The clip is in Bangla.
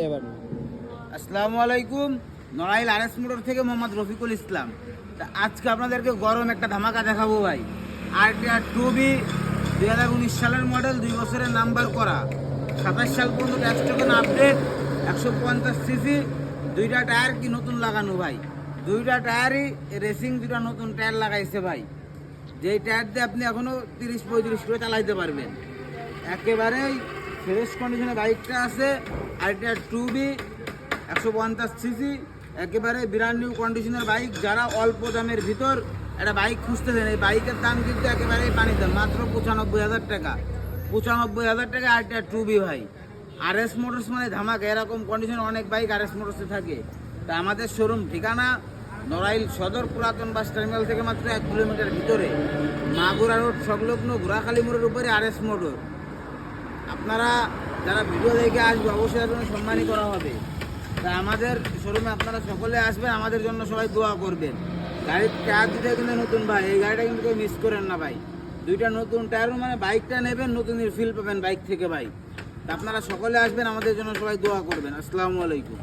এবার আসসালামু আলাইকুম। নড়াইল আরএস মোটর থেকে মোহাম্মদ রফিকুল ইসলাম। তা আজকে আপনাদেরকে গরম একটা ধামাকা দেখাবো ভাই। আরটিআর 2B 2019 সালের মডেল, 2 বছরের নাম্বার করা, 27 সাল পর্যন্ত ট্যাক্স টোকেন আপডেট, 150 সিসি, দুইটা টায়ার কি নতুন লাগানো ভাই। দুইটা টায়ারই রেসিং, দুটা নতুন টায়ার লাগাইছে ভাই। যেই টায়ার দিয়ে আপনি এখনও 30-35 করে চালাইতে পারবেন। একেবারেই ফ্রেশ কন্ডিশনে বাইকটা আছে। আরটিআর 2B 150 সিসি, একেবারে ব্র্যান্ড নিউ কন্ডিশনের বাইক। যারা অল্প দামের ভিতর একটা বাইক খুঁজতেছেন, এই বাইকের দাম কিন্তু একেবারেই পানি দাম, মাত্র 95,000 টাকা। 95,000 টাকা আরটিআর 2B ভাই। আরএস মোটরস মানে ধামাকা। এরকম কন্ডিশনে অনেক বাইক আরএস মোটরসে থাকে। তা আমাদের শোরুম ঠিকানা নড়াইল সদর পুরাতন বাস টার্মিনাল থেকে মাত্র 1 কিলোমিটার ভিতরে, মাগুরা রোড সংলগ্ন ঘোড়াখালী মোড়ের উপরে আরএস মোটর। আপনারা যারা ভিডিও দেখে আসবে অবশ্যই আপনার সম্মানই করা হবে। তা আমাদের শোরুমে আপনারা সকলে আসবেন, আমাদের জন্য সবাই দোয়া করবেন। গাড়ির টায়ার দুটো কিন্তু নতুন ভাই, এই গাড়িটা কিন্তু কেউ মিস করেন না ভাই। দুইটা নতুন টায়ার, মানে বাইকটা নেবেন নতুন ফিল পাবেন বাইক থেকে ভাই। তা আপনারা সকলে আসবেন, আমাদের জন্য সবাই দোয়া করবেন। আসসালামু আলাইকুম।